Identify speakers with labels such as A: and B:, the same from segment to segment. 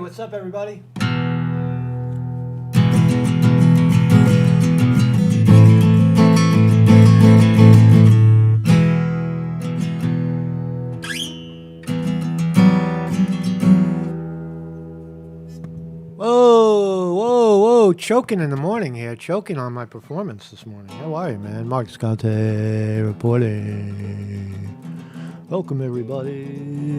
A: what's up, everybody? Whoa, choking in the morning here, choking on my performance this morning. How are you, man? Mark Scante reporting. Welcome, everybody.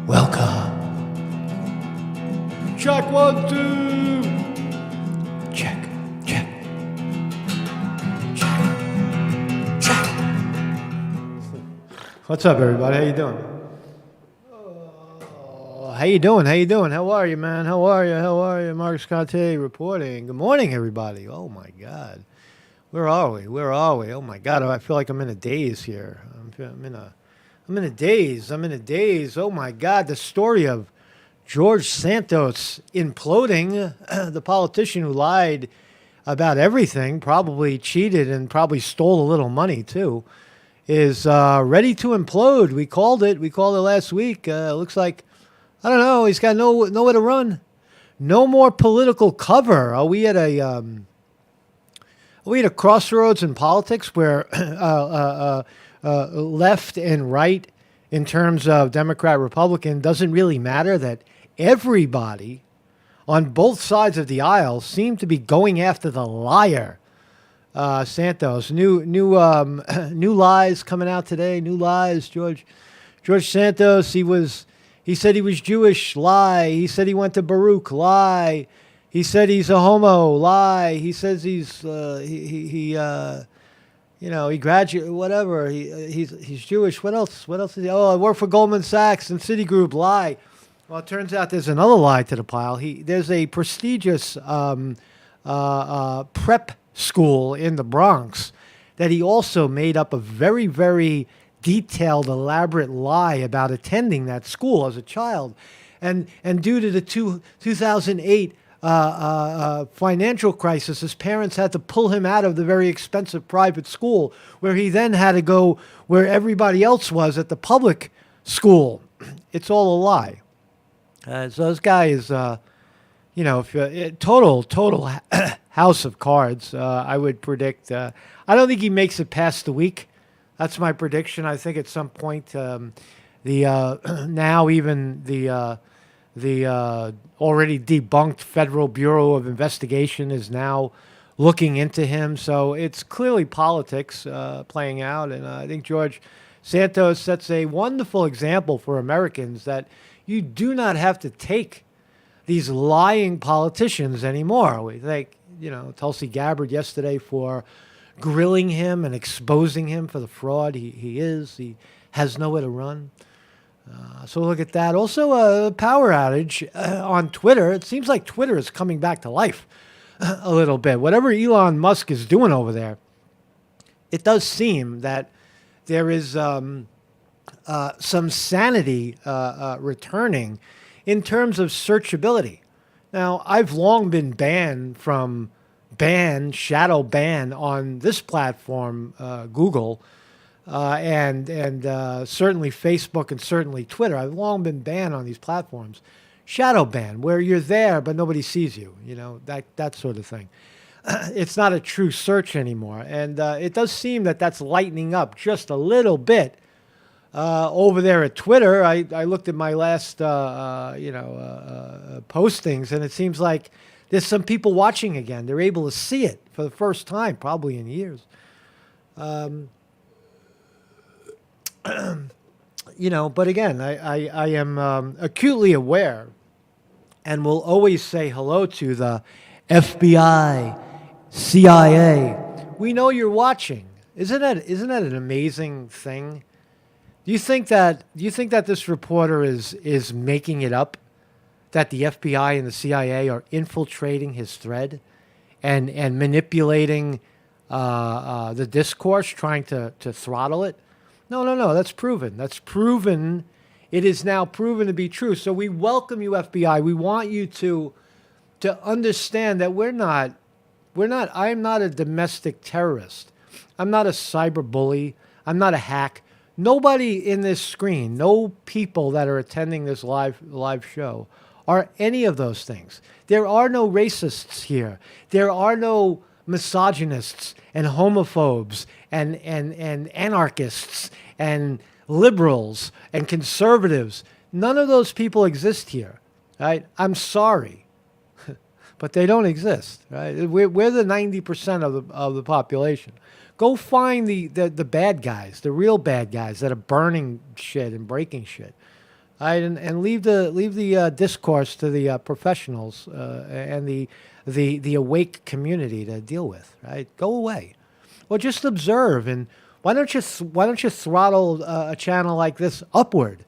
A: Welcome. Check 1, 2. Check. What's up, everybody? How you doing? How you doing? How are you, man? How are you? Mark Scante reporting. Good morning, everybody. Oh my God, where are we? Oh my God, I feel like I'm in a daze here. I'm in a daze. Oh my God, the story of George Santos imploding, the politician who lied about everything, probably cheated and probably stole a little money too, is ready to implode. We called it last week. Looks like, I don't know, he's got nowhere to run. No more political cover. Are we at a crossroads in politics where left and right in terms of Democrat, Republican doesn't really matter, that everybody on both sides of the aisle seem to be going after the liar, Santos? New lies coming out today. New lies. George Santos. He said he was Jewish. Lie. He said he went to Baruch. Lie. He said he's a homo. Lie. He says he's he graduated. Whatever. He's Jewish. What else? Is he? Oh, I work for Goldman Sachs and Citigroup. Lie. Well, it turns out there's another lie to the pile. There's a prestigious prep school in the Bronx that he also made up a very, very detailed, elaborate lie about attending that school as a child. And due to the 2008 financial crisis, his parents had to pull him out of the very expensive private school, where he then had to go where everybody else was, at the public school. It's all a lie. So this guy is, total house of cards. I would predict. I don't think he makes it past the week. That's my prediction. I think at some point, the already debunked Federal Bureau of Investigation is now looking into him. So it's clearly politics playing out, and I think George Santos sets a wonderful example for Americans that you do not have to take these lying politicians anymore. We thank, Tulsi Gabbard yesterday for grilling him and exposing him for the fraud he has nowhere to run. So look at that. Also, a power outage on Twitter. It seems like Twitter is coming back to life a little bit. Whatever Elon Musk is doing over there, it does seem that there is some sanity returning in terms of searchability. Now, I've long been shadow banned on this platform, Google, and certainly Facebook and certainly Twitter. I've long been banned on these platforms. Shadow ban, where you're there but nobody sees you, that sort of thing. It's not a true search anymore. And it does seem that that's lightening up just a little bit over there at Twitter. I looked at my last, postings, and it seems like there's some people watching again. They're able to see it for the first time, probably in years. But again, I am acutely aware and will always say hello to the FBI, CIA. We know you're watching. Isn't that an amazing thing? Do you think that this reporter is making it up, that the FBI and the CIA are infiltrating his thread and manipulating the discourse, trying to throttle it? No. That's proven. It is now proven to be true. So we welcome you, FBI. We want you to understand that I'm not a domestic terrorist. I'm not a cyber bully. I'm not a hack. Nobody in this screen, no people that are attending this live show are any of those things. There are no racists here. There are no misogynists and homophobes and anarchists and liberals and conservatives. None of those people exist here, right? I'm sorry, but they don't exist, right? We're the 90% of the population. Go find the bad guys, the real bad guys that are burning shit and breaking shit. Right, and leave the discourse to the professionals and the awake community to deal with. Right, go away, or just observe. And why don't you throttle a channel like this upward?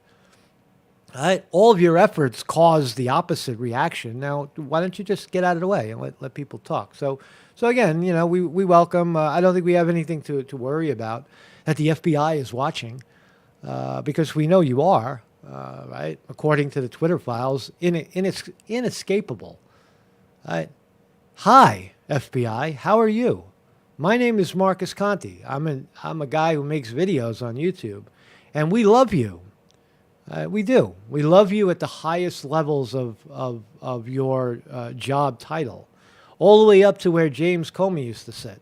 A: Right, all of your efforts cause the opposite reaction. Now, why don't you just get out of the way and let people talk? So again, we welcome. I don't think we have anything to worry about that the FBI is watching because we know you are. Right, according to the Twitter files, inescapable. Right? Hi, FBI, how are you? My name is Marcus Conti. I'm a guy who makes videos on YouTube, and we love you. We do. We love you at the highest levels of your job title, all the way up to where James Comey used to sit.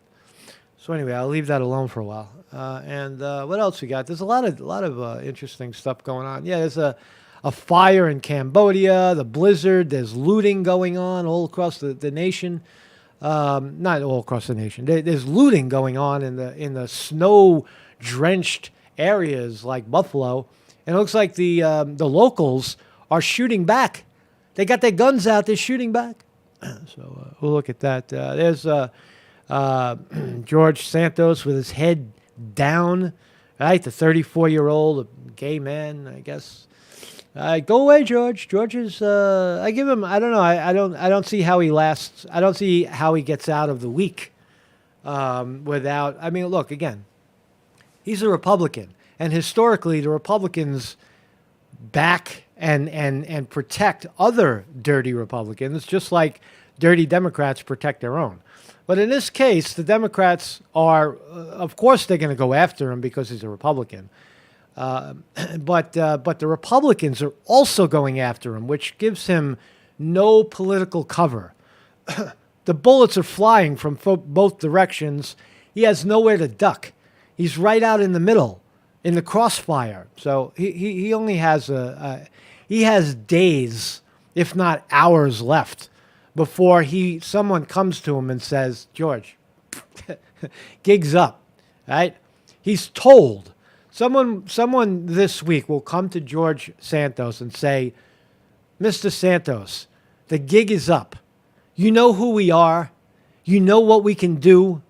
A: So anyway, I'll leave that alone for a while. And what else we got? There's a lot of interesting stuff going on. Yeah, there's a fire in Cambodia, the blizzard. There's looting going on all across the nation. Not all across the nation. There's looting going on in the snow-drenched areas like Buffalo. And it looks like the locals are shooting back. They got their guns out. They're shooting back. So we'll look at that. There's George Santos with his head down, right? The 34-year-old gay man, I guess. Go away, George. George is. I give him. I don't know. I don't see how he lasts. I don't see how he gets out of the week without. I mean, look again. He's a Republican, and historically, the Republicans back and protect other dirty Republicans, just like dirty Democrats protect their own. But in this case, the Democrats are, of course, they're going to go after him because he's a Republican. But the Republicans are also going after him, which gives him no political cover. The bullets are flying from both directions. He has nowhere to duck. He's right out in the middle, in the crossfire. So he only has he has days, if not hours, left before someone comes to him and says, George, gig's up, right? He's told. Someone this week will come to George Santos and say, Mr. Santos, the gig is up. You know who we are. You know what we can do.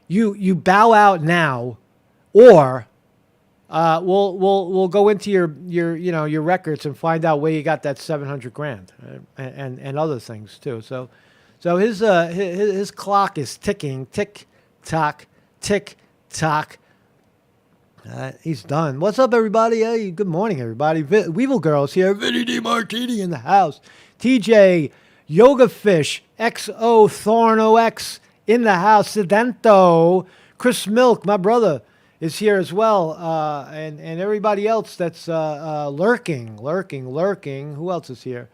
A: You bow out now, or we'll go into your records and find out where you got that $700,000 and other things too. So his clock is ticking, tick tock, tick tock. He's done. What's up, everybody? Hey, good morning, everybody. Weevil Girls here. Vinny D. Martini in the house. TJ, Yoga Fish, XO Thorn OX in the house. Sedento, Chris Milk, my brother, is here as well. And everybody else that's lurking. Who else is here?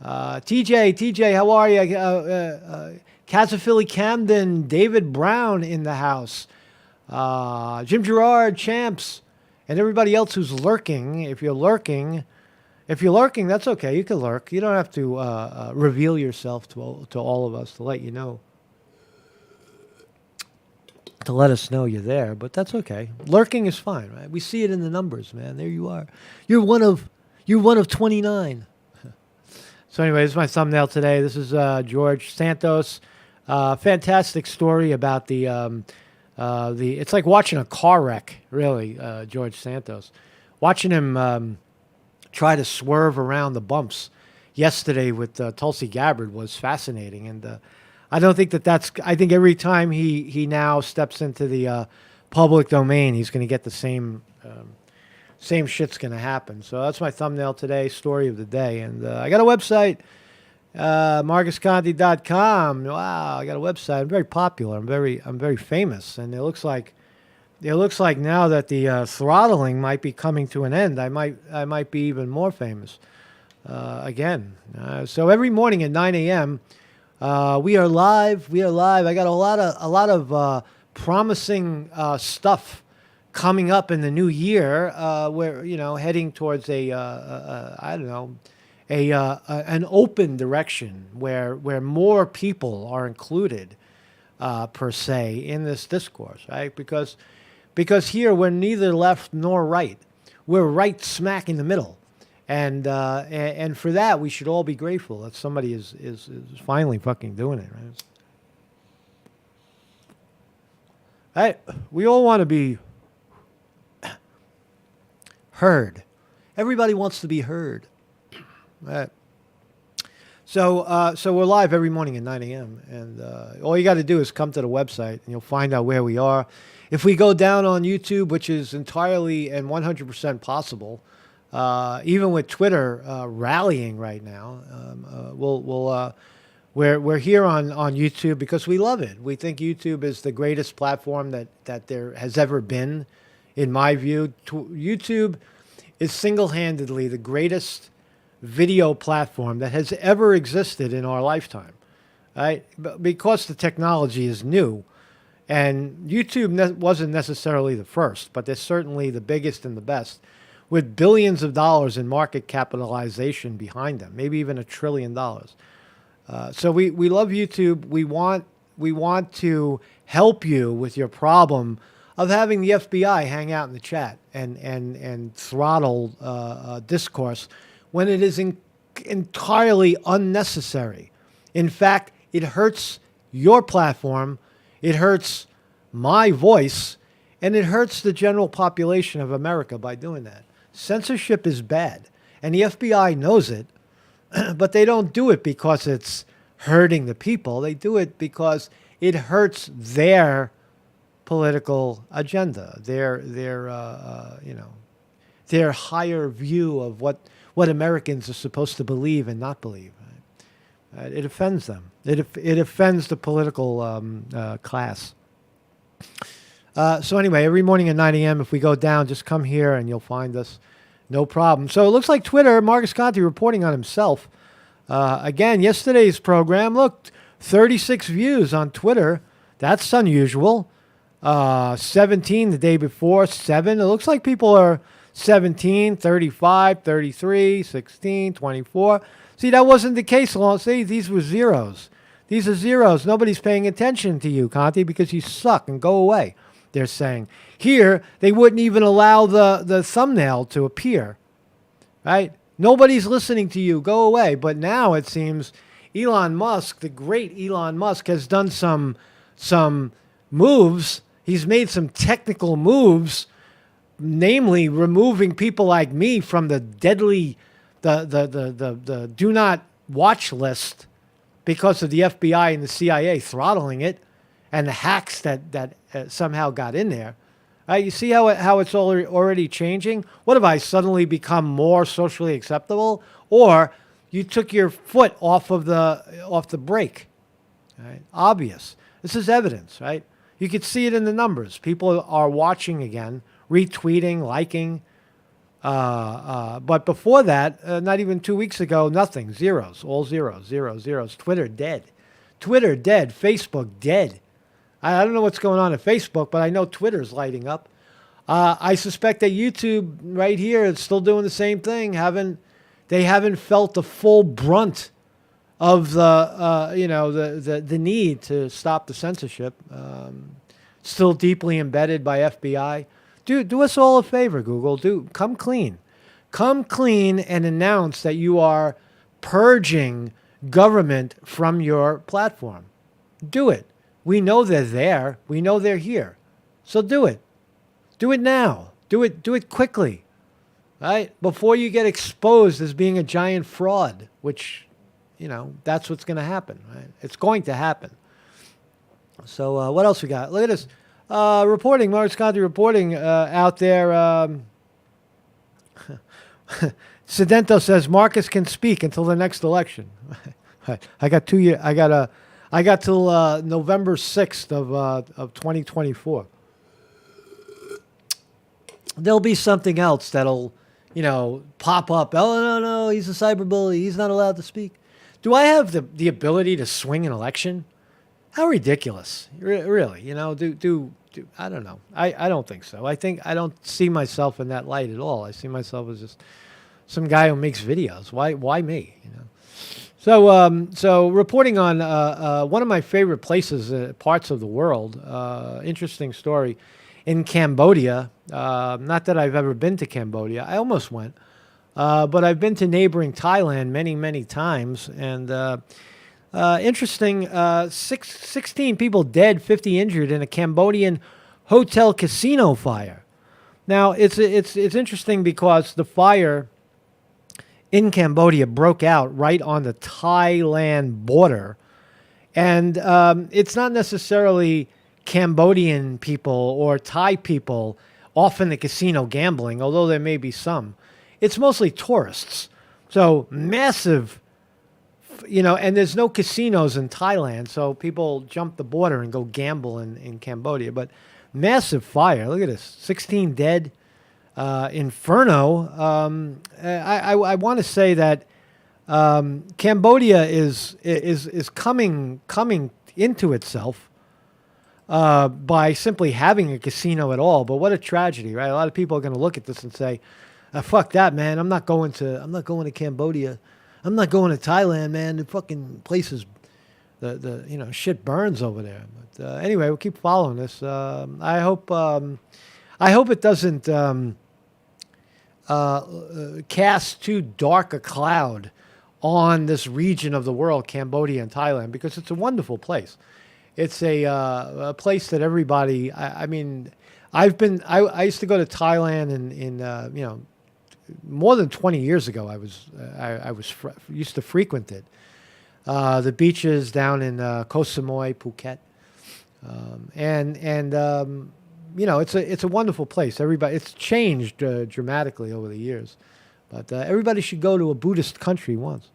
A: TJ, how are you? Casaphilly Camden, David Brown in the house. Jim Gerard, Champs, and everybody else who's lurking. If you're lurking, that's okay. You can lurk. You don't have to reveal yourself to all of us to let you know, to let us know you're there. But that's okay. Lurking is fine, right? We see it in the numbers, man. There you are. You're one of 29. So anyway, this is my thumbnail today. This is George Santos. Fantastic story about the it's like watching a car wreck, really, George Santos. Watching him try to swerve around the bumps yesterday with Tulsi Gabbard was fascinating. And I don't think I think every time he now steps into the public domain, he's going to get the same shit's going to happen. So that's my thumbnail today, story of the day. And I got a website. MarcusConti.com. Wow, I got a website. I'm very popular. I'm very famous, and it looks like it looks like now that the throttling might be coming to an end. I might be even more famous again. So every morning at 9 a.m. We are live. We are live. I got a lot of promising stuff coming up in the new year. We're heading towards I don't know, an open direction where more people are included per se in this discourse, right? Because here we're neither left nor right. We're right smack in the middle. And for that, we should all be grateful that somebody is finally fucking doing it, right? We all want to be heard. Everybody wants to be heard. Right. So we're live every morning at 9 a.m. And all you got to do is come to the website, and you'll find out where we are. If we go down on YouTube, which is entirely and 100% possible, even with Twitter rallying right now, we're here on YouTube because we love it. We think YouTube is the greatest platform that there has ever been, in my view. YouTube is single-handedly the greatest video platform that has ever existed in our lifetime, right? Because the technology is new, and YouTube wasn't necessarily the first, but they're certainly the biggest and the best, with billions of dollars in market capitalization behind them, maybe even $1 trillion. So we love YouTube. We want to help you with your problem of having the FBI hang out in the chat and throttle discourse when it is entirely unnecessary. In fact, it hurts your platform, it hurts my voice, and it hurts the general population of America by doing that. Censorship is bad, and the FBI knows it, but they don't do it because it's hurting the people. They do it because it hurts their political agenda, their higher view of what Americans are supposed to believe and not believe. Right? It offends them. It offends the political class. So anyway, every morning at 9 a.m., if we go down, just come here and you'll find us. No problem. So it looks like Twitter, Marcus Conte reporting on himself. Again, yesterday's program, look, 36 views on Twitter. That's unusual. 17 the day before, 7. It looks like people are 17, 35, 33, 16, 24. See, that wasn't the case. See, these were zeros. These are zeros. Nobody's paying attention to you, Conte, because you suck and go away, they're saying. Here, they wouldn't even allow the thumbnail to appear, right? Nobody's listening to you. Go away. But now it seems Elon Musk, the great Elon Musk, has done some moves. He's made some technical moves, namely removing people like me from the deadly, the do not watch list because of the FBI and the CIA throttling it and the hacks that somehow got in there. You see how it's already changing? What have I suddenly become more socially acceptable? Or you took your foot off the brake? Right? Obvious. This is evidence, right? You could see it in the numbers. People are watching again, retweeting, liking. But before that, not even 2 weeks ago, nothing. Zeros. All zeros. Zeros. Twitter dead. Twitter dead. Facebook dead. I don't know what's going on at Facebook, but I know Twitter's lighting up. I suspect that YouTube right here is still doing the same thing. They haven't felt the full brunt of the need to stop the censorship. Still deeply embedded by FBI. Do us all a favor, Google. Come clean. Come clean and announce that you are purging government from your platform. Do it. We know they're there. We know they're here. So do it. Do it now. Do it quickly. Right? Before you get exposed as being a giant fraud, which, that's what's going to happen. Right? It's going to happen. So what else we got? Look at this. Reporting, Marcus Conte reporting out there. Sedento says Marcus can speak until the next election. I got 2 years. I got till November 6th of 2024. there'll be something else that'll, pop up. Oh, no, he's a cyberbully. He's not allowed to speak. Do I have the ability to swing an election? How ridiculous. Really, I don't know. I don't think so. I don't see myself in that light at all. I see myself as just some guy who makes videos. Why me? So reporting on one of my favorite places, parts of the world. Interesting story in Cambodia. Not that I've ever been to Cambodia. I almost went, but I've been to neighboring Thailand many times. And interesting. 16 people dead, 50 injured in a Cambodian hotel casino fire. Now it's interesting because the fire in Cambodia broke out right on the Thailand border. And it's not necessarily Cambodian people or Thai people off in the casino gambling, although there may be some. It's mostly tourists. So massive, and there's no casinos in Thailand, so people jump the border and go gamble in Cambodia. But massive fire. Look at this, 16 dead. Inferno. I want to say that Cambodia is coming into itself by simply having a casino at all. But what a tragedy, right? A lot of people are going to look at this and say, "Fuck that, man! I'm not going to Cambodia. I'm not going to Thailand, man. The fucking place is the shit burns over there." But anyway, we'll keep following this. I hope it doesn't. Cast too dark a cloud on this region of the world, Cambodia and Thailand, because it's a wonderful place. It's a place that everybody. I mean, I used to go to Thailand in more than 20 years ago. I used to frequent it. The beaches down in Koh Samui, Phuket, it's a wonderful place. It's changed dramatically over the years, but everybody should go to a Buddhist country once.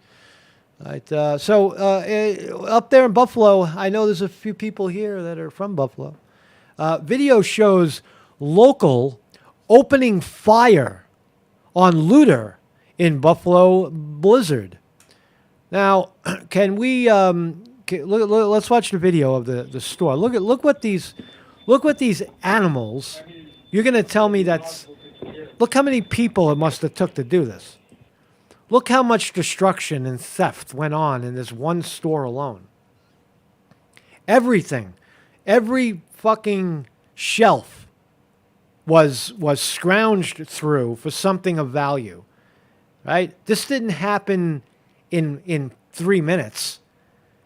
A: Right. Up there in Buffalo, I know there's a few people here that are from Buffalo. Video shows local opening fire on looter in Buffalo blizzard. Now, can we let's watch the video of the store. Look what these animals. You're going to tell me look how many people it must have took to do this. Look how much destruction and theft went on in this one store alone. Everything, every fucking shelf was scrounged through for something of value, right? This didn't happen in 3 minutes.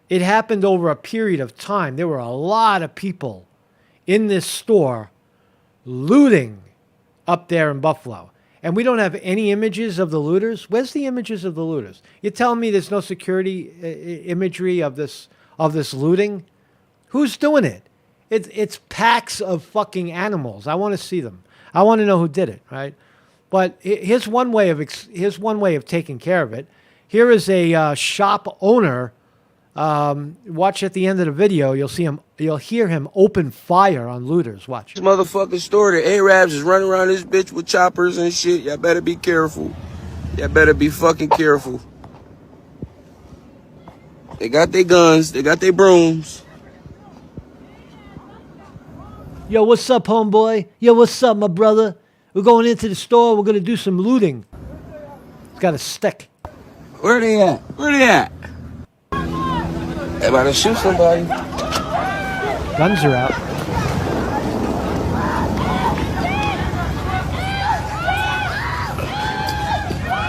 A: It happened over a period of time. There were a lot of people in this store looting up there in Buffalo. And we don't have any images of the looters. Where's the images of the looters? You're telling me there's no security imagery of this looting? Who's doing it? It's packs of fucking animals. I want to see them. I want to know who did it, right? But here's one way of taking care of it. Here is a shop owner. Watch at the end of the video. You'll hear him open fire on looters. Watch.
B: This motherfucking store, the Arabs is running around this bitch with choppers and shit. Y'all better be careful. Y'all better be fucking careful. They got their guns. They got their brooms.
A: Yo, what's up, homeboy? Yo, what's up, my brother? We're going into the store. We're going to do some looting. He's got a stick.
B: Where they at? Where they at? They about to shoot somebody.
A: Guns are out.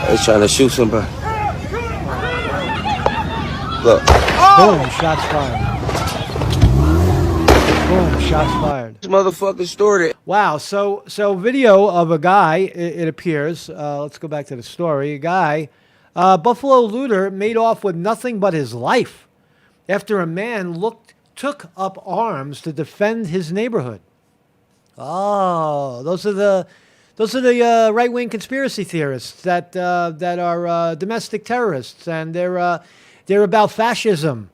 B: They trying to shoot somebody. Look.
A: Boom, shots fired. Boom, shots fired.
B: This motherfucking store.
A: Wow, so video of a guy, it appears. Let's go back to the story. A guy, Buffalo looter, made off with nothing but his life after a man took up arms to defend his neighborhood. Oh, those are the right-wing conspiracy theorists that are domestic terrorists, and they're about fascism,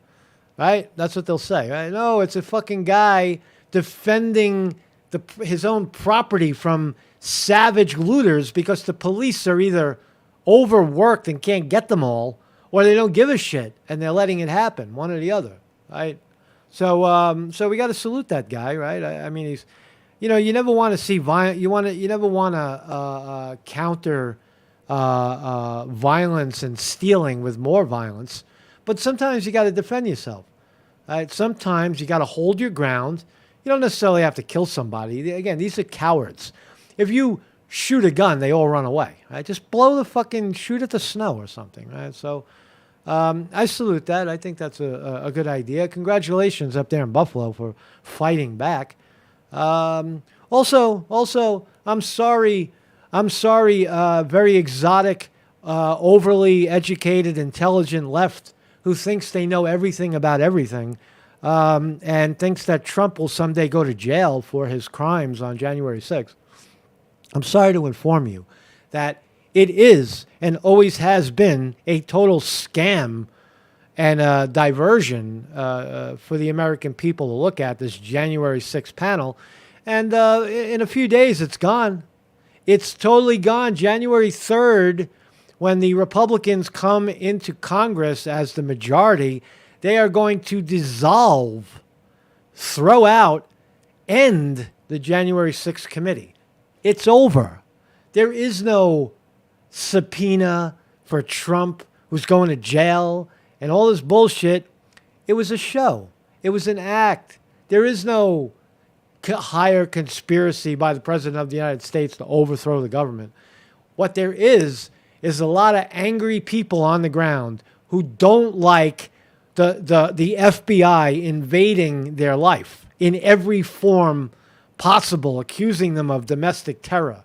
A: right? That's what they'll say, right? No, it's a fucking guy defending his own property from savage looters because the police are either overworked and can't get them all, or they don't give a shit and they're letting it happen, one or the other, right? So we got to salute that guy, right? I mean, he's, you never want to see violence. You never want to counter violence and stealing with more violence, but sometimes you got to defend yourself. Right? Sometimes you got to hold your ground. You don't necessarily have to kill somebody. Again, these are cowards. If you shoot a gun, they all run away. Right? Just shoot at the snow or something. Right? So I salute that. I think that's a good idea. Congratulations up there in Buffalo for fighting back. Also, I'm sorry. Very exotic, overly educated, intelligent left who thinks they know everything about everything, and thinks that Trump will someday go to jail for his crimes on January 6th. I'm sorry to inform you that it is and always has been a total scam and a diversion for the American people to look at, this January 6th panel. And in a few days, it's gone. It's totally gone. January 3rd, when the Republicans come into Congress as the majority, they are going to dissolve, throw out, end the January 6th committee. It's over. There is no subpoena for Trump, who's going to jail, and all this bullshit. It was a show. It was an act. There is no higher conspiracy by the President of the United States to overthrow the government. What there is a lot of angry people on the ground who don't like the FBI invading their life in every form possible, accusing them of domestic terror,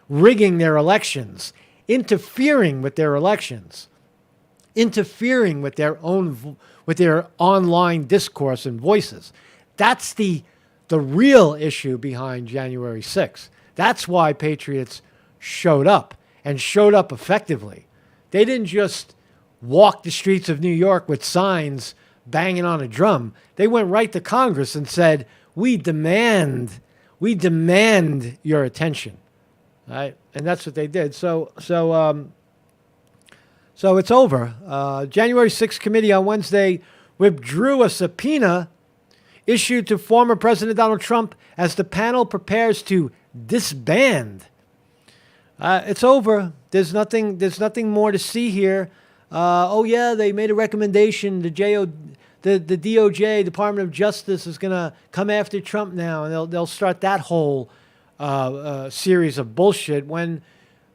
A: rigging their elections, interfering with their elections, interfering with their online discourse and voices. That's the real issue behind January 6th. That's why patriots showed up, and showed up effectively. They didn't just walk the streets of New York with signs banging on a drum. They went right to Congress and said, we demand your attention. Right? And that's what they did. So it's over. January 6th committee on Wednesday withdrew a subpoena issued to former President Donald Trump as the panel prepares to disband. It's over. There's nothing more to see here. They made a recommendation. The DOJ, Department of Justice, is going to come after Trump now, and they'll start that whole series of bullshit. When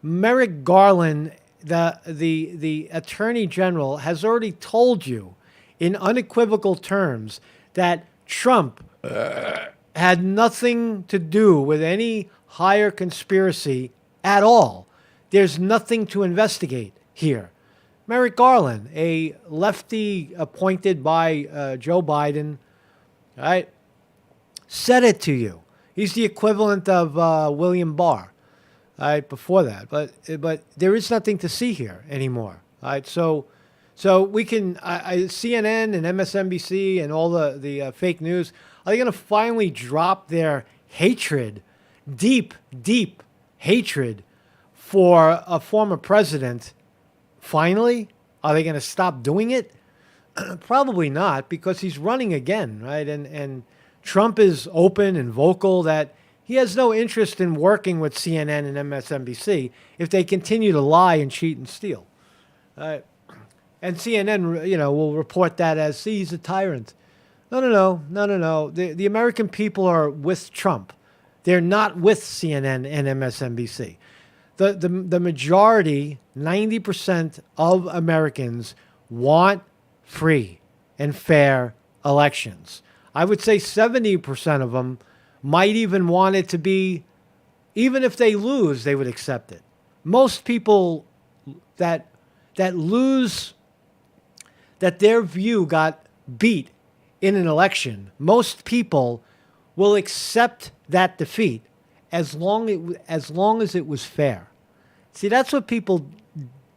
A: Merrick Garland, the Attorney General, has already told you in unequivocal terms that Trump had nothing to do with any higher conspiracy at all. There's nothing to investigate here. Merrick Garland, a lefty appointed by Joe Biden, right, said it to you. He's the equivalent of William Barr, right, before that. But there is nothing to see here anymore, right? So we can, CNN and MSNBC and all the fake news, are they going to finally drop their hatred, deep hatred for a former president? Finally? Are they going to stop doing it? Probably not, because he's running again, right? And Trump is open and vocal that he has no interest in working with CNN and MSNBC if they continue to lie and cheat and steal. And CNN, will report that as, see, he's a tyrant. No. The American people are with Trump. They're not with CNN and MSNBC. The majority, 90% of Americans, want free and fair elections. I would say 70% of them might even want it to be, even if they lose, they would accept it. Most people that lose, that their view got beat in an election, most people will accept that defeat as long as it was fair. See, that's what people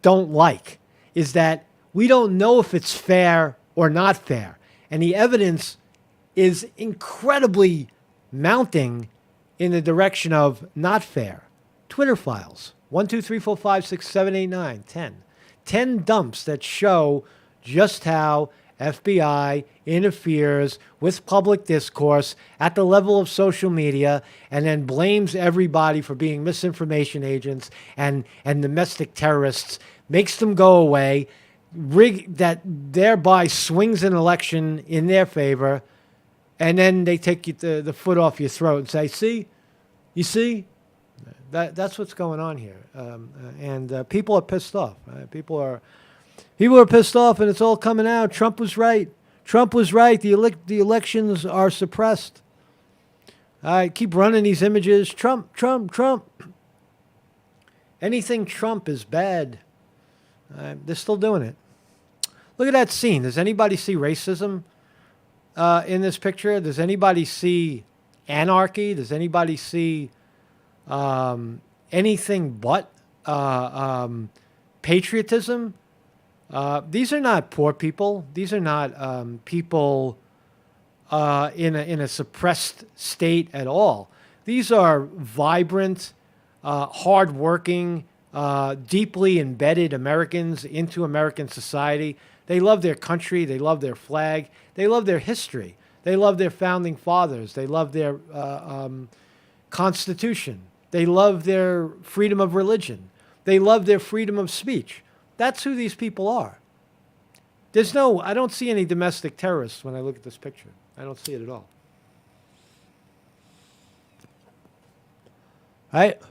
A: don't like, is that we don't know if it's fair or not fair. And the evidence is incredibly mounting in the direction of not fair. Twitter files. 1, 2, 3, 4, 5, 6, 7, 8, 9, 10. 10 dumps that show just how FBI interferes with public discourse at the level of social media and then blames everybody for being misinformation agents and domestic terrorists, makes them go away, that thereby swings an election in their favor, and then they take you the foot off your throat and say, see, you see? That's what's going on here. And people are pissed off. Right? People are pissed off, and it's all coming out. Trump was right. Trump was right. The elections are suppressed. I keep running these images. Trump, Trump, Trump. Anything Trump is bad. They're still doing it. Look at that scene. Does anybody see racism in this picture? Does anybody see anarchy? Does anybody see anything but patriotism? These are not poor people. These are not people in a suppressed state at all. These are vibrant, hardworking, deeply embedded Americans into American society. They love their country. They love their flag. They love their history. They love their founding fathers. They love their Constitution. They love their freedom of religion. They love their freedom of speech. That's who these people are. I don't see any domestic terrorists when I look at this picture. I don't see it at all. Right?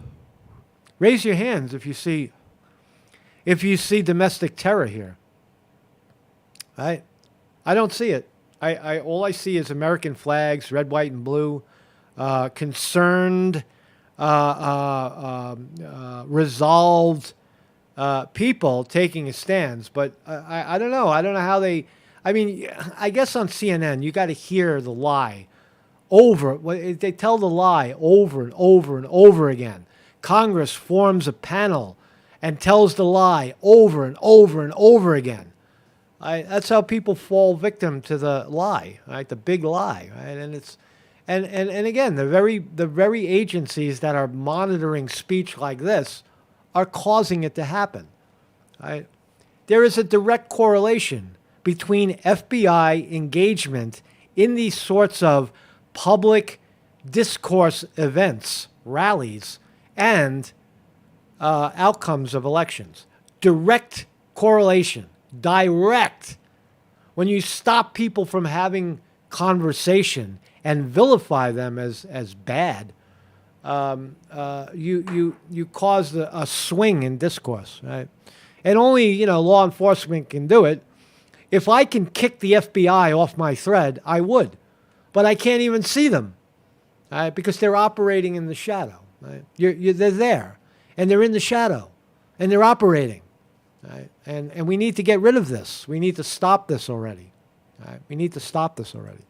A: Raise your hands if you see domestic terror here. Right? I don't see it. All I see is American flags, red, white, and blue, concerned, resolved people taking a stance. But I don't know. I don't know how they. I mean, I guess on CNN you got to hear the lie over. They tell the lie over and over and over again. Congress forms a panel and tells the lie over and over and over again. That's how people fall victim to the lie, right? The big lie, right? And it's, and again, the very agencies that are monitoring speech like this are causing it to happen, right? There is a direct correlation between FBI engagement in these sorts of public discourse events, rallies, and outcomes of elections. Direct correlation. Direct. When you stop people from having conversation and vilify them as bad, you cause a swing in discourse, right? And only law enforcement can do it. If I can kick the FBI off my thread, I would, but I can't even see them, right? Because they're operating in the shadow. Right? They're there, and they're in the shadow, and they're operating. Right? And we need to get rid of this. We need to stop this already. Right? We need to stop this already.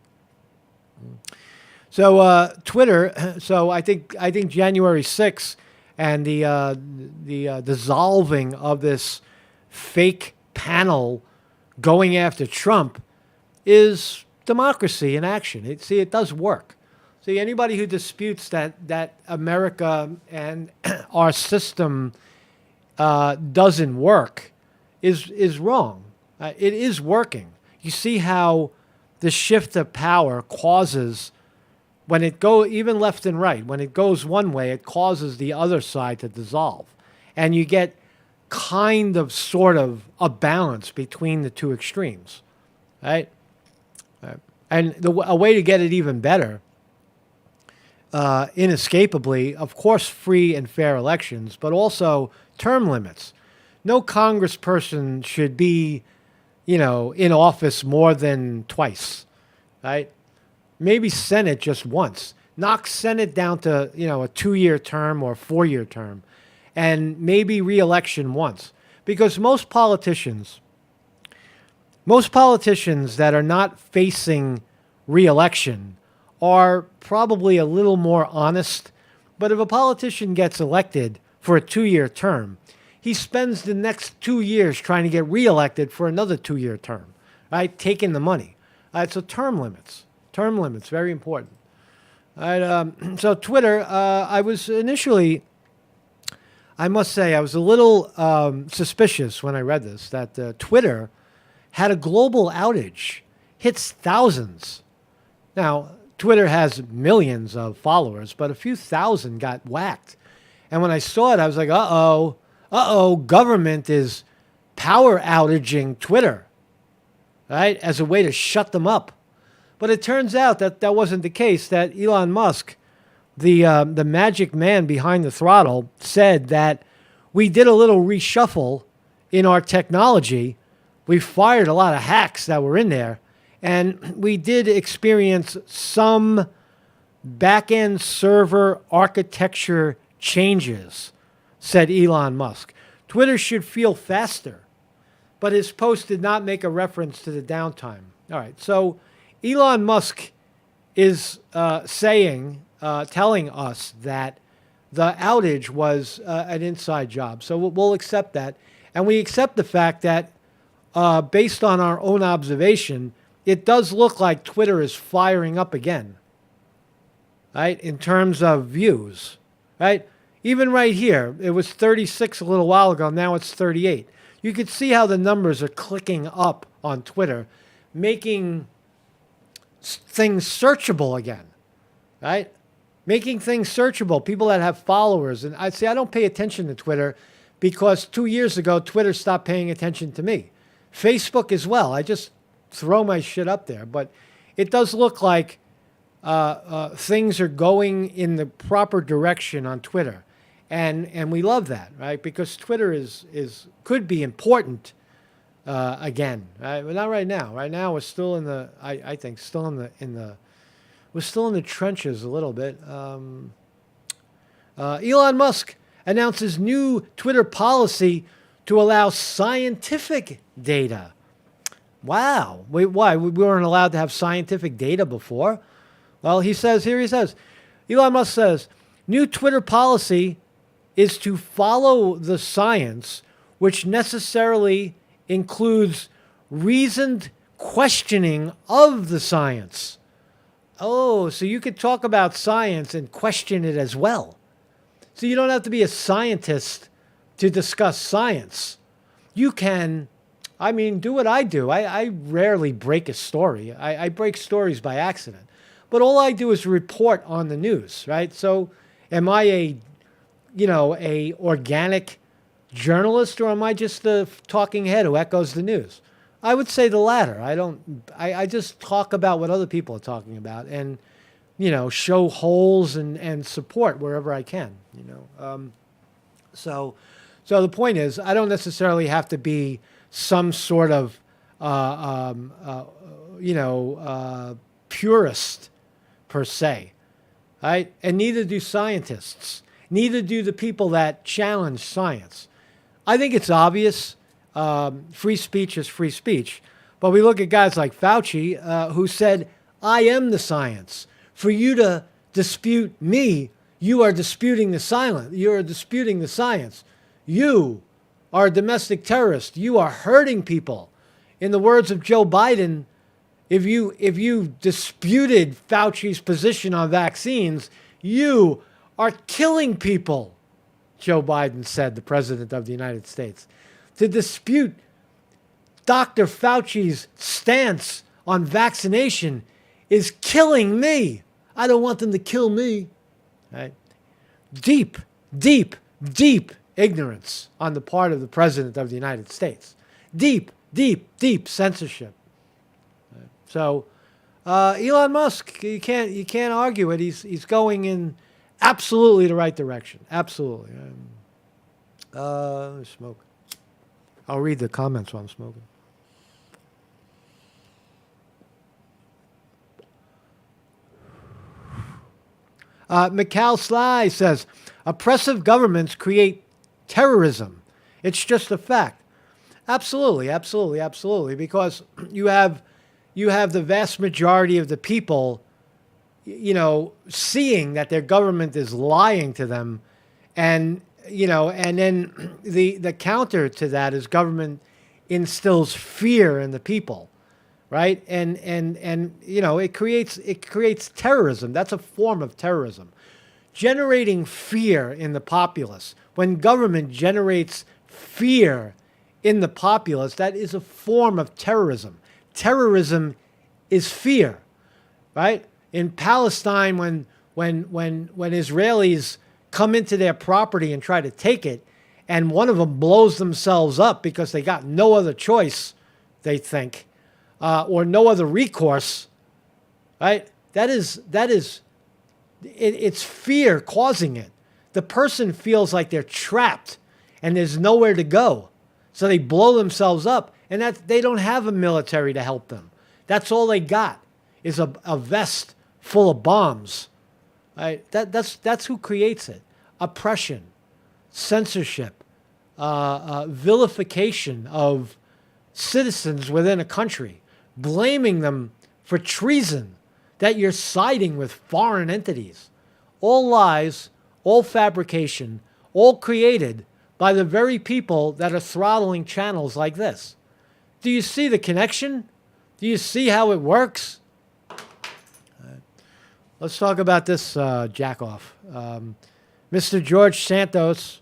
A: So Twitter. So I think January 6th and the dissolving of this fake panel going after Trump is democracy in action. It does work. See, anybody who disputes that America and our system doesn't work is wrong. It is working. You see how the shift of power causes, when it goes even left and right, when it goes one way, it causes the other side to dissolve. And you get kind of sort of a balance between the two extremes, right? And a way to get it even better, inescapably, of course, free and fair elections, but also term limits. No congressperson should be, in office more than twice, right? Maybe Senate just once. Knock Senate down to, a 2-year term or a 4-year term, and maybe re-election once. Because most politicians that are not facing re-election are probably a little more honest. But if a politician gets elected for a 2-year term, he spends the next 2 years trying to get reelected for another 2-year term, right? Taking the money. So term limits, very important. Right, so Twitter, I was initially I must say I was a little suspicious when I read this that Twitter had a global outage, hits thousands. Now, Twitter has millions of followers, but a few thousand got whacked. And when I saw it, I was like, government is power outaging Twitter, right, as a way to shut them up. But it turns out that that wasn't the case, that Elon Musk, the magic man behind the throttle, said that we did a little reshuffle in our technology. We fired a lot of hacks that were in there, and we did experience some back-end server architecture changes, said Elon Musk. Twitter should feel faster, but his post did not make a reference to the downtime. All right, so Elon Musk is telling us that the outage was an inside job. So we'll accept that. And we accept the fact that based on our own observation, it does look like Twitter is firing up again, right, in terms of views, right? Even right here, it was 36 a little while ago. Now it's 38. You could see how the numbers are clicking up on Twitter, making things searchable again, right? Making things searchable, people that have followers. And I say I don't pay attention to Twitter because 2 years ago, Twitter stopped paying attention to me. Facebook as well. I just throw my shit up there. But it does look like things are going in the proper direction on Twitter. And we love that, right? Because Twitter could be important again. Right? But not right now. Right now, we're still in the, I think, still in the we're still in the trenches a little bit. Elon Musk announces new Twitter policy to allow scientific data. Wow. Why? We weren't allowed to have scientific data before. Well, he says, Elon Musk says, new Twitter policy is to follow the science, which necessarily includes reasoned questioning of the science. Oh, so you could talk about science and question it as well. So you don't have to be a scientist to discuss science. You can, do what I do. I rarely break a story. I break stories by accident. But all I do is report on the news, right? So am I a organic journalist, or am I just the talking head who echoes the news? I would say the latter. I just talk about what other people are talking about and, show holes and support wherever I can, So the point is, I don't necessarily have to be some sort of, purist per se, right? And neither do scientists. Neither do the people that challenge science. I think it's obvious. Free speech is free speech. But we look at guys like Fauci, who said, I am the science. For you to dispute me, you are disputing the silence. You are disputing the science. You are a domestic terrorist. You are hurting people. In the words of Joe Biden, if you disputed Fauci's position on vaccines, you are killing people, Joe Biden said, the president of the United States. To dispute Dr. Fauci's stance on vaccination is killing me. I don't want them to kill me. Right? Deep, deep, deep ignorance on the part of the president of the United States. Deep, deep, deep censorship. Right? So Elon Musk, you can't argue it. He's going in absolutely the right direction. Absolutely. Let me smoke. I'll read the comments while I'm smoking. Mikhail Sly says, oppressive governments create terrorism. It's just a fact. Absolutely, absolutely, absolutely. Because you have the vast majority of the people, seeing that their government is lying to them, and then the counter to that is government instills fear in the people, right? And it creates terrorism. That's a form of terrorism. generating fear in the populace, when government generates fear in the populace, that is a form of terrorism. Terrorism is fear, right? In Palestine, when Israelis come into their property and try to take it, and one of them blows themselves up because they got no other choice, they think, or no other recourse, right? It's fear causing it. The person feels like they're trapped and there's nowhere to go. So they blow themselves up, and that they don't have a military to help them. That's all they got is a vest full of bombs. Right? That's who creates it. Oppression, censorship, vilification of citizens within a country, blaming them for treason, that you're siding with foreign entities. All lies, all fabrication, all created by the very people that are throttling channels like this. Do you see the connection? Do you see how it works? Let's talk about this jack-off. Mr. George Santos,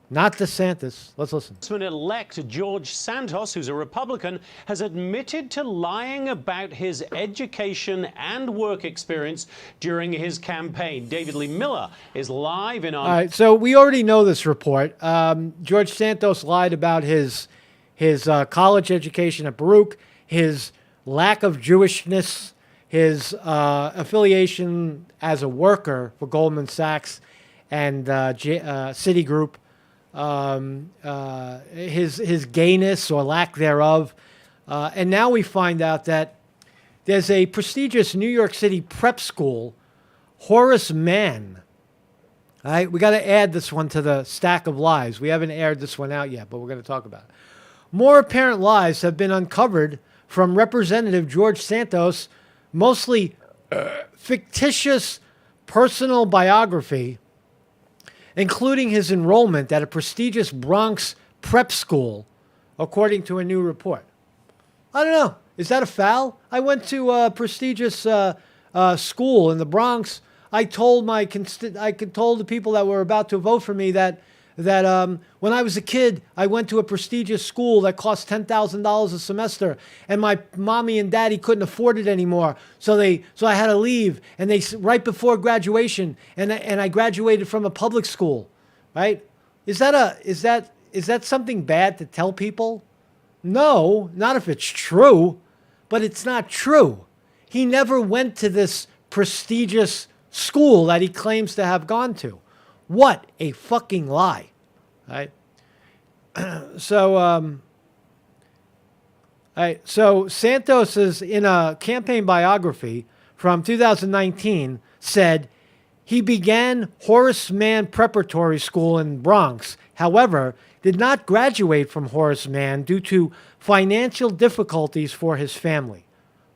A: not DeSantis. Let's listen.
C: Congressman-elect George Santos, who's a Republican, has admitted to lying about his education and work experience during his campaign. David Lee Miller is live in our...
A: All right, so we already know this report. George Santos lied about his college education at Baruch, his lack of Jewishness, his affiliation as a worker for Goldman Sachs and Citigroup, his gayness or lack thereof. And now we find out that there's a prestigious New York City prep school, Horace Mann. All right, we got to add this one to the stack of lies. We haven't aired this one out yet, but we're going to talk about it. More apparent lies have been uncovered from Representative George Santos, mostly fictitious personal biography, including his enrollment at a prestigious Bronx prep school, according to a new report. I don't know. Is that a foul? I went to a prestigious school in the Bronx. I told the people that were about to vote for me that when I was a kid, I went to a prestigious school that cost $10,000 a semester, and my mommy and daddy couldn't afford it anymore, so I had to leave. And right before graduation, and I graduated from a public school, right? Is that something bad to tell people? No, not if it's true, but it's not true. He never went to this prestigious school that he claims to have gone to. What a fucking lie, right? So Santos is in a campaign biography from 2019 said he began Horace Mann Preparatory School in Bronx. However, did not graduate from Horace Mann due to financial difficulties for his family.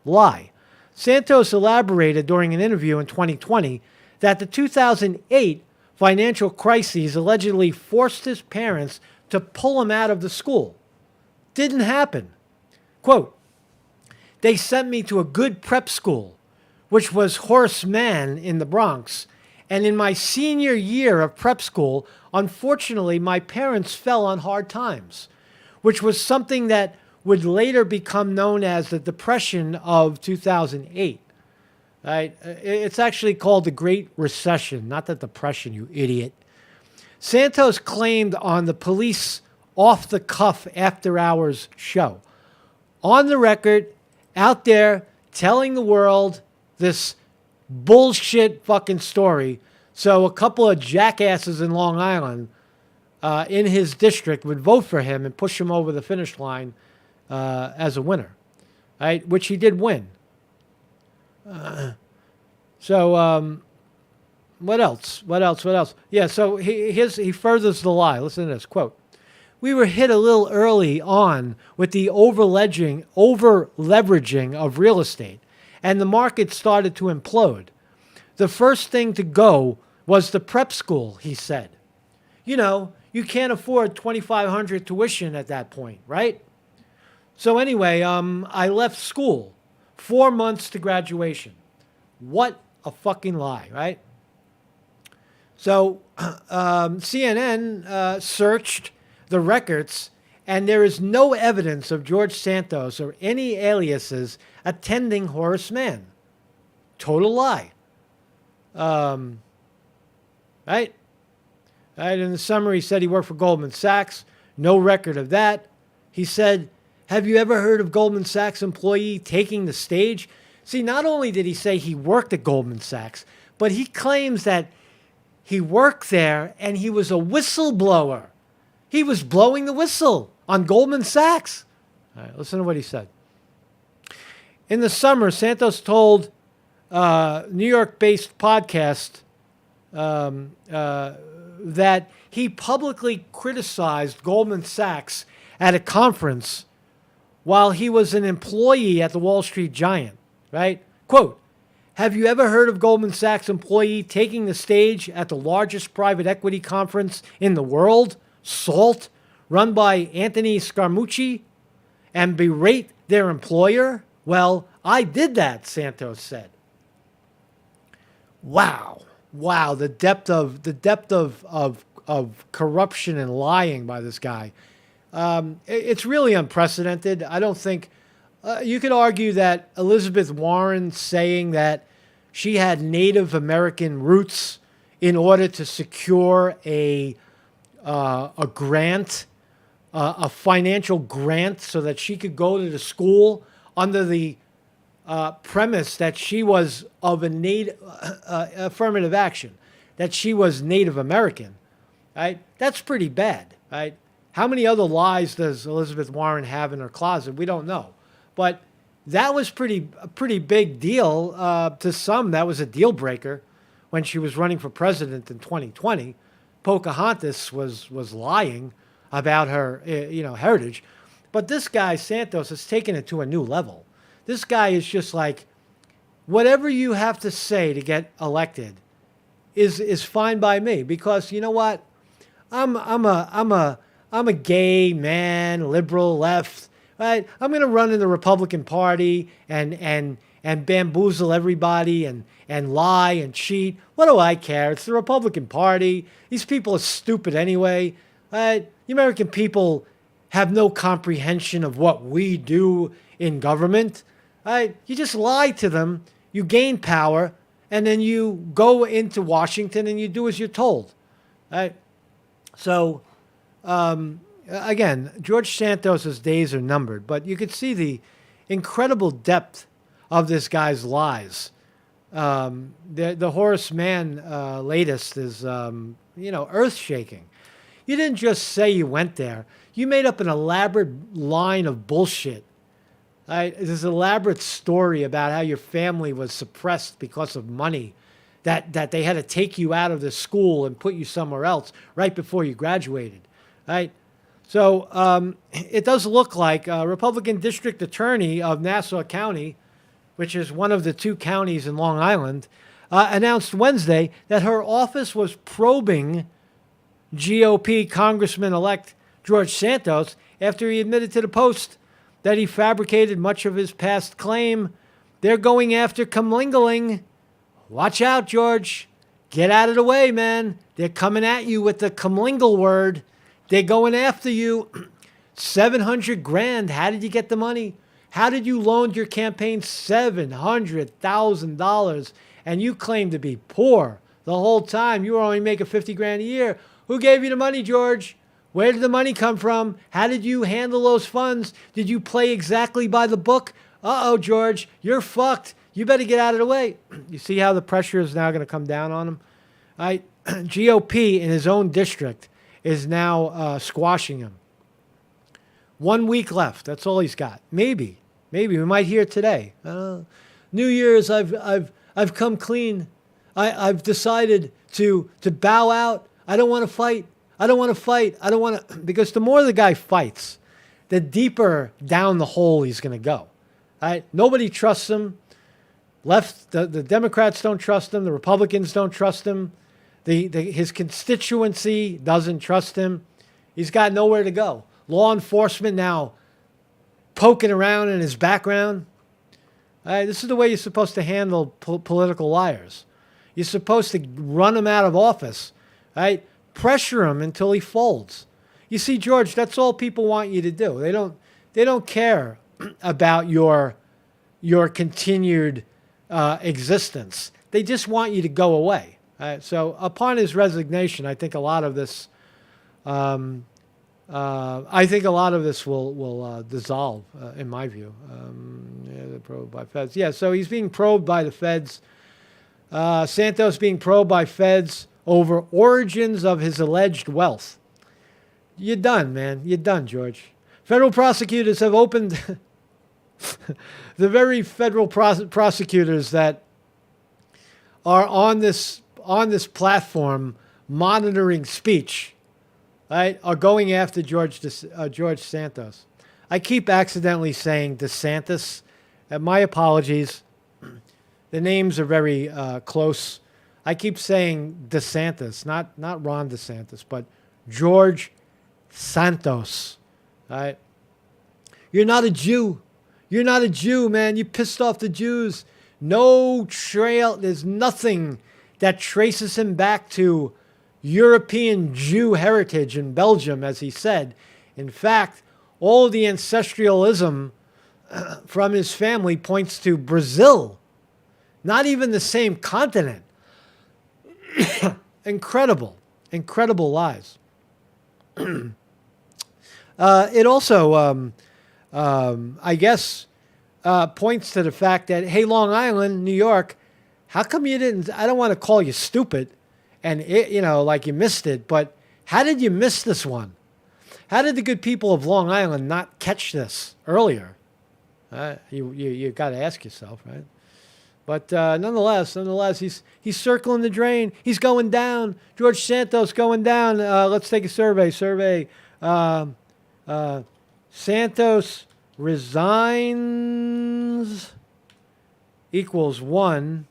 A: Lie. Santos elaborated during an interview in 2020 that the 2008 financial crises allegedly forced his parents to pull him out of the school. Didn't happen. Quote, "They sent me to a good prep school, which was Horace Mann in the Bronx. And in my senior year of prep school, unfortunately, my parents fell on hard times, which was something that would later become known as the Depression of 2008. Right? It's actually called the Great Recession, not the Depression, you idiot. Santos claimed on the Police off-the-cuff after-hours show, on the record, out there, telling the world this bullshit fucking story, so a couple of jackasses in Long Island in his district would vote for him and push him over the finish line as a winner, right? Which he did win. What else? Yeah, so he furthers the lie. Listen to this, quote, "We were hit a little early on with the over-leveraging of real estate, and the market started to implode. The first thing to go was the prep school," he said. You know, you can't afford $2,500 tuition at that point, right? So anyway, I left school, 4 months to graduation. What a fucking lie, right? So CNN searched the records, and there is no evidence of George Santos or any aliases attending Horace Mann. Total lie. Right? Right. In the summer, he said he worked for Goldman Sachs. No record of that. He said, have you ever heard of Goldman Sachs employee taking the stage? See, not only did he say he worked at Goldman Sachs, but he claims that he worked there and he was a whistleblower. He was blowing the whistle on Goldman Sachs. All right, listen to what he said. In the summer, Santos told New York-based podcast that he publicly criticized Goldman Sachs at a conference while he was an employee at the Wall Street Giant, right? Quote, have you ever heard of Goldman Sachs employee taking the stage at the largest private equity conference in the world, SALT, run by Anthony Scaramucci, and berate their employer? Well, I did that, Santos said. Wow. Wow, the depth of corruption and lying by this guy. It's really unprecedented. I don't think you could argue that Elizabeth Warren saying that she had Native American roots in order to secure a grant, a financial grant, so that she could go to the school under the premise that she was of a native affirmative action, that she was Native American, right? That's pretty bad, right? How many other lies does Elizabeth Warren have in her closet? We don't know, but that was a pretty big deal to some. That was a deal breaker when she was running for president in 2020. Pocahontas was lying about her, heritage, but this guy Santos has taken it to a new level. This guy is just like, whatever you have to say to get elected is fine by me, because you know what? I'm a gay man, liberal, left, right? I'm going to run in the Republican Party and bamboozle everybody and lie and cheat. What do I care? It's the Republican Party. These people are stupid anyway. Right? The American people have no comprehension of what we do in government. Right? You just lie to them, you gain power, and then you go into Washington and you do as you're told. Right? So, again, George Santos' days are numbered, but you could see the incredible depth of this guy's lies. The Horace Mann latest is, earth-shaking. You didn't just say you went there. You made up an elaborate line of bullshit. Right? This elaborate story about how your family was suppressed because of money, that they had to take you out of the school and put you somewhere else right before you graduated. Right? So it does look like a Republican district attorney of Nassau County, which is one of the two counties in Long Island, announced Wednesday that her office was probing GOP Congressman-elect George Santos after he admitted to the Post that he fabricated much of his past claim. They're going after commingling. Watch out, George. Get out of the way, man. They're coming at you with the commingle word. They're going after you. 700 grand. How did you get the money? How did you loan your campaign $700,000 and you claim to be poor the whole time? You were only making 50 grand a year. Who gave you the money, George? Where did the money come from? How did you handle those funds? Did you play exactly by the book? Uh-oh, George, you're fucked. You better get out of the way. You see how the pressure is now going to come down on him? GOP in his own district is now squashing him. 1 week left. That's all he's got. Maybe we might hear today. New Year's, I've come clean. I've decided to bow out. I don't want to fight. I don't want to fight. I don't want to, because the more the guy fights, the deeper down the hole he's going to go. Right? Nobody trusts him. The Democrats don't trust him. The Republicans don't trust him. His constituency doesn't trust him. He's got nowhere to go. Law enforcement now poking around in his background. This is the way you're supposed to handle political liars. You're supposed to run him out of office, right? Pressure him until he folds. You see, George, that's all people want you to do. They don't care about your continued existence. They just want you to go away. Right? So upon his resignation, I think a lot of this will dissolve, in my view. They're probed by feds. Yeah, so he's being probed by the feds. Santos being probed by feds over origins of his alleged wealth. You're done, man. You're done, George. Federal prosecutors have opened the very federal prosecutors that are on this platform monitoring speech, right, are going after George Santos. I keep accidentally saying DeSantis. My apologies. The names are very close. I keep saying DeSantis, not Ron DeSantis, but George Santos. All right? You're not a Jew. You're not a Jew, man. You pissed off the Jews. No trail. There's nothing that traces him back to European Jew heritage in Belgium, as he said. In fact, all the ancestralism from his family points to Brazil. Not even the same continent. Incredible lies. It also, I guess, points to the fact that, hey, Long Island, New York, how come you didn't? I don't want to call you stupid, and like you missed it, but how did you miss this one? How did the good people of Long Island not catch this earlier? You got to ask yourself, right? But nonetheless, he's circling the drain. He's going down. George Santos going down. Let's take a survey. Santos resigns equals 1,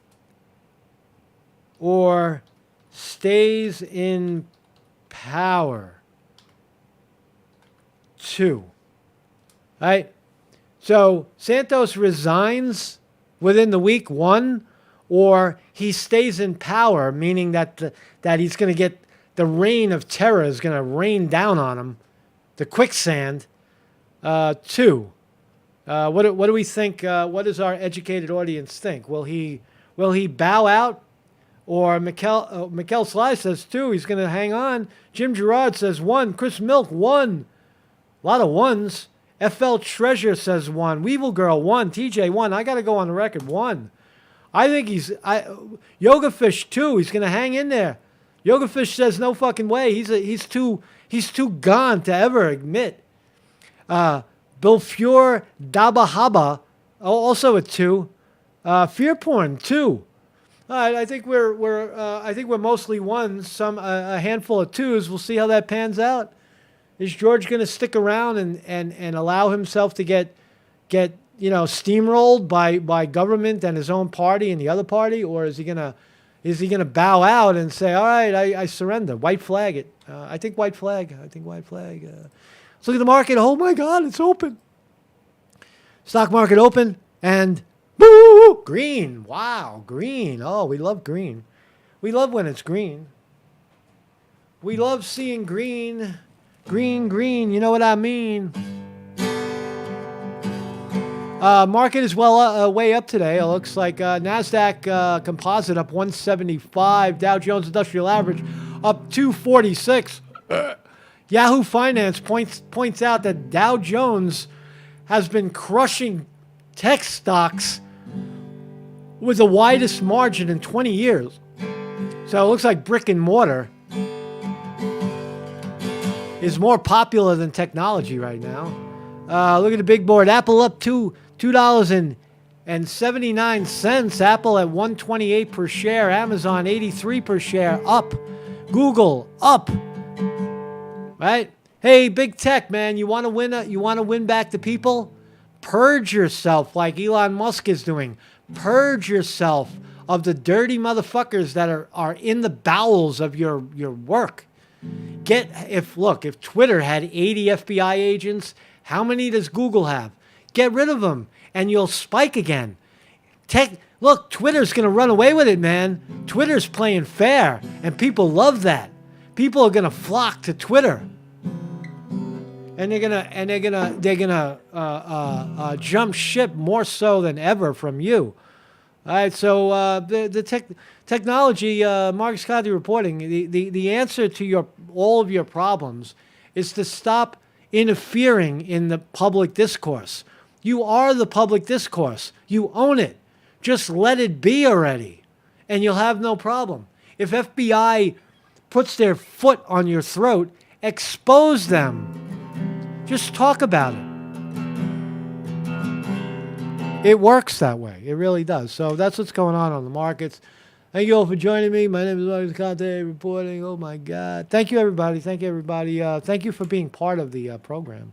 A: or stays in power 2. Right? So Santos resigns within the week 1, or he stays in power, meaning that he's going to get the reign of terror is going to rain down on him, the quicksand. 2. What do we think? What does our educated audience think? Will he bow out? Or Mikkel Sly says 2. He's going to hang on. Jim Gerard says 1. Chris Milk 1. A lot of 1s. FL Treasure says 1. Weevil Girl 1. TJ 1. I got to go on the record 1. I think Yoga Fish 2. He's going to hang in there. Yoga Fish says no fucking way. He's too gone to ever admit. Belfure Dabahaba, also a 2. Fear Porn 2. All right, I think we're mostly 1s. Some a handful of 2s. We'll see how that pans out. Is George going to stick around and allow himself to get steamrolled by government and his own party and the other party, or is he gonna bow out and say, all right, I surrender, white flag it? I think white flag. Let's look at the market. Oh my God, it's open. Stock market open and boo, green. Wow, green. Oh, we love green. We love when it's green. We love seeing green. Green, you know what I mean. Market is way up today. It looks like NASDAQ composite up 175. Dow Jones Industrial Average up 246. Yahoo Finance points out that Dow Jones has been crushing tech stocks with the widest margin in 20 years. So it looks like brick and mortar is more popular than technology right now. Look at the big board. Apple up $2.79. Apple at $128 per share. Amazon $83 per share. Up. Google up. Right? Hey, big tech, man. You want to win? You want to win back the people? Purge yourself, like Elon Musk is doing. Purge yourself of the dirty motherfuckers that are in the bowels of your work. If Twitter had 80 FBI agents, how many does Google have? Get rid of them, and you'll spike again. Look, Twitter's going to run away with it, man. Twitter's playing fair, and people love that. People are going to flock to Twitter, and they're gonna jump ship more so than ever from you. All right, so the technology, Mark Scotty reporting, the answer to all of your problems is to stop interfering in the public discourse. You are the public discourse. You own it. Just let it be already, and you'll have no problem. If FBI puts their foot on your throat, expose them. Just talk about it. It works that way. It really does. So that's what's going on the markets. Thank you all for joining me. My name is Marcus Conte, reporting. Oh, my God. Thank you, everybody. Thank you, everybody. Thank you for being part of the program.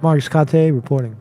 A: Marcus Conte, reporting.